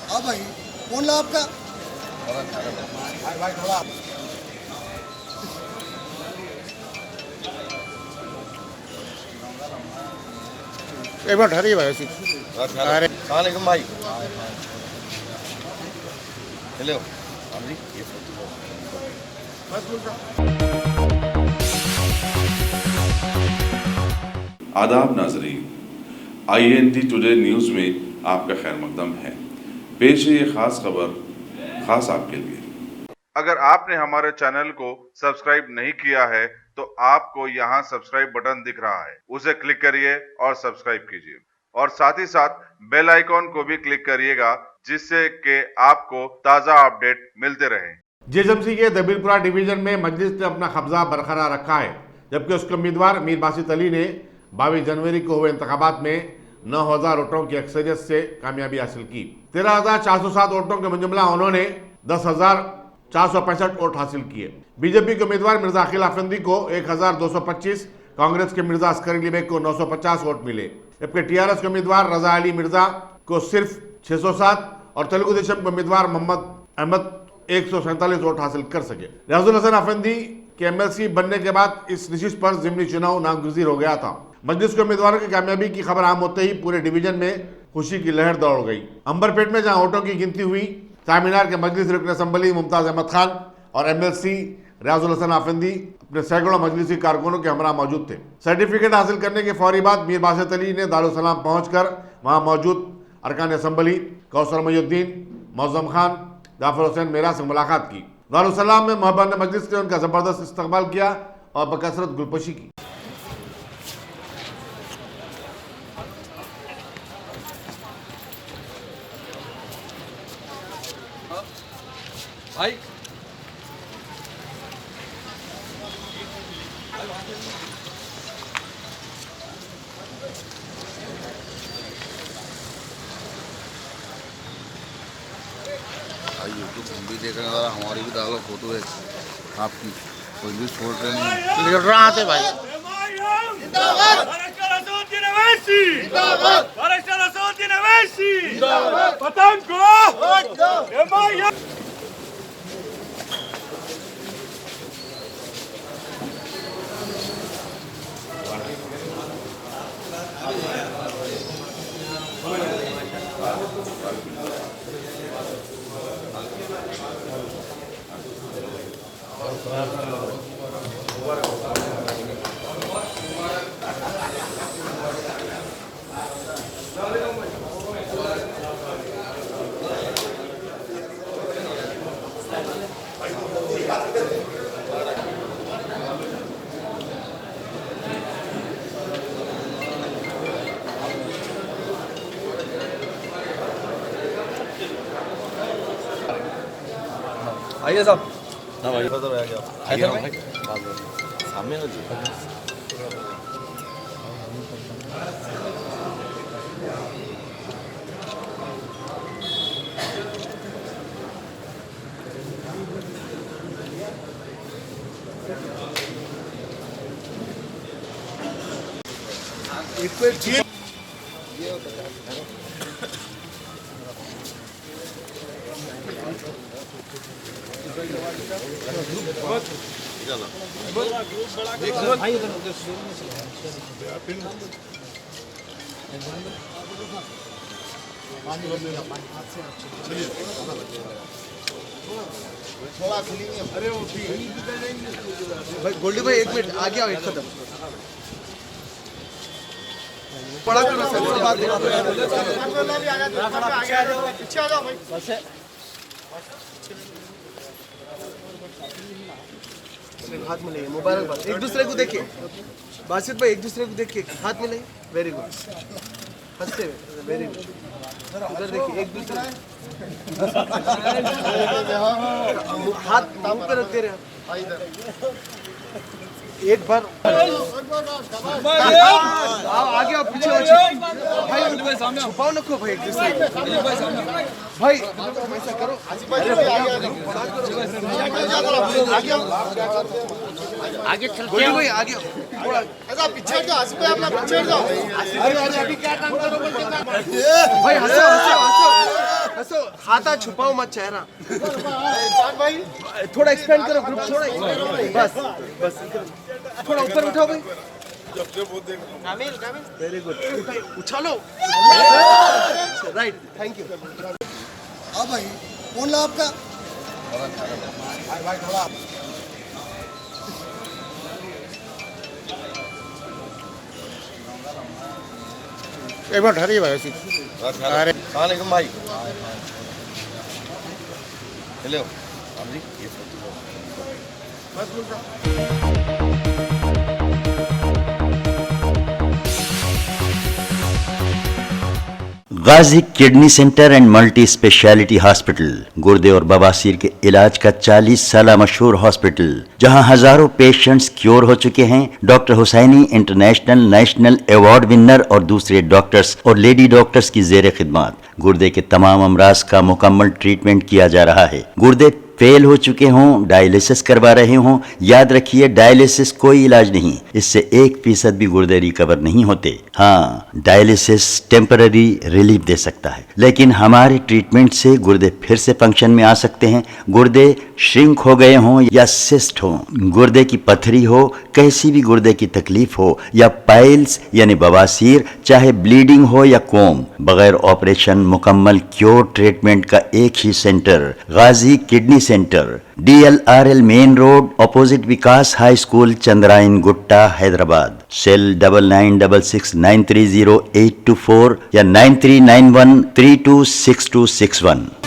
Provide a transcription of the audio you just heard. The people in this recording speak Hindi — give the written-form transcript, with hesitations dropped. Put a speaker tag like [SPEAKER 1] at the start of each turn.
[SPEAKER 1] हाँ भाई, फोन ला आपका। भाई थोड़ा
[SPEAKER 2] एक मिनट ठहरिए भाई ऐसी। अरे
[SPEAKER 3] सलामकुम भाई। हेलो जी, ये
[SPEAKER 4] आदाब नाजरीन, INT टुडे न्यूज़ में आपका खैर मकदम है। पेश है ये खास खबर खास आपके लिए। अगर आपने हमारे चैनल को सब्सक्राइब नहीं किया है तो आपको यहाँ सब्सक्राइब बटन दिख रहा है, उसे क्लिक करिए और सब्सक्राइब कीजिए और साथ ही साथ बेल आइकॉन को भी क्लिक करिएगा जिससे कि आपको ताज़ा अपडेट मिलते रहें।
[SPEAKER 5] जेएसएमसी के दबिलपुरा डिवीजन में मजलिस ने अपना कब्जा बरकरार रखा है, जबकि उसके उम्मीदवार मीर बासित अली ने 22 जनवरी को हुए इंतखाबात में 9000 वोटों की अक्सरियत से कामयाबी हासिल की। 13,407 वोटों के मुजमला उन्होंने 10,465 वोट हासिल किए। बीजेपी के उम्मीदवार मिर्जा अखिल अफंदी को 1,225, कांग्रेस के मिर्जा अस्कर अली बेग को 950 वोट मिले, जबकि टीआरएस के उम्मीदवार रजा अली मिर्जा को सिर्फ 607 और तेलुगु देशम के उम्मीदवार मोहम्मद अहमद 147 वोट हासिल कर सके। रियाजुल हसन अफंदी के एमएलसी बनने के बाद इस नशिस्त पर ज़िमनी चुनाव नागुज़ीर हो गया था। मजलिस के उम्मीदवारों की कामयाबी की खबर आम होते ही पूरे डिवीजन में खुशी की लहर दौड़ गई। अंबरपेट में जहां वोटों की गिनती हुई, चामीनार के मजलिस रुकन असम्बली मुमताज़ अहमद खान और एमएलसी रियाजुल हसन अफंदी अपने सैकड़ों मजलिसी कारकुनों के हमरा मौजूद थे। सर्टिफिकेट हासिल करने के फौरी बाद मीर बासित अली ने दारुल सलाम पहुंचकर वहां मौजूद अरकान असम्बली कौसर मुहिउद्दीन, मौज़म खान, जाफर हुसैन मेरा से मुलाकात की। दारुल सलाम में महबूबान मजलिस ने उनका जबरदस्त इस्तकबाल किया और बकसरत गुलपोशी की।
[SPEAKER 3] भाई यूट्यूब हम भी देख रहे हैं, हमारी भी डालो फोटो है आपकी, कोई भी छोड़ रहे नहीं।
[SPEAKER 2] निकल रहा है भाई।
[SPEAKER 3] आइए साहब। हाँ भाई तो आ गया। आइए भाई सामने ना जी।
[SPEAKER 1] एक पे ठीक थोड़ा खुली नहीं। अरे वो भाई गोल्डी भाई एक मिनट आगे आओ, एक कदम बड़ा करना सर, बात पीछे आ जाओ भाई। हाथ मिलाइए, मुबारकबाद। एक दूसरे को देखिए बासित भाई, एक दूसरे को देखिए, हाथ मिलाइए। वेरी गुड, हंसते हुए, वेरी गुड। इधर देखिए, एक दूसरे हाथ मुंह पे रखते रहे। एक बार आगे आओ, पीछे भाई, छुपाओ नको भाई, एक दूसरे भाई ऐसा करो।
[SPEAKER 2] आगे चल
[SPEAKER 1] भाई आगे ऐसा पीछे जाओ, आसिफ भाई अपना पीछे जाओ। अरे अभी क्या काम करो भाई, हंसो हंसो हंसो हंसो। खाता छुपाओ मत चेहरा। थोड़ा एक्सपेंड करो ग्रुप, थोड़ा बस बस थोड़ा ऊपर उठाओ भाई। वेरी गुड, उछालो। Right, thank you.
[SPEAKER 6] हाँ भाई, कौन ला आपका?
[SPEAKER 2] एक मिनट ठहरिए भाई ऐसी। अरे
[SPEAKER 3] सलामकुम भाई। हेलो आप जी, ये
[SPEAKER 7] Ghazi kidney centre and multi speciality hospital, गुर्दे और बवासीर के इलाज का 40 साल मशहूर हॉस्पिटल, जहां हजारों पेशेंट्स क्योर हो चुके हैं। Doctor Husaini international national award winner और दूसरे डॉक्टर्स और लेडी डॉक्टर्स की जेर खिदमत गुर्दे के तमाम अमराज का मुकम्मल ट्रीटमेंट किया जा रहा है। गुर्दे फेल हो चुके हों, डायलिसिस करवा रहे हों, याद रखिए डायलिसिस कोई इलाज नहीं, इससे 1% भी गुर्दे रिकवर नहीं होते। हाँ, डायलिसिस टेम्पररी रिलीफ दे सकता है, लेकिन हमारे ट्रीटमेंट से गुर्दे फिर से फंक्शन में आ सकते हैं। गुर्दे श्रिंक हो गए हों या सिस्ट हो, गुर्दे की पथरी हो, कैसी भी गुर्दे की तकलीफ हो, या पाइल्स यानी बवासीर, चाहे ब्लीडिंग हो या कोम, बगैर ऑपरेशन मुकम्मल क्योर ट्रीटमेंट का एक ही centre, Ghazi kidney centre, DLRL main road, opposite Vikas high school, Chandrayangutta, Hyderabad. Cell 9966930824 या 9391326261।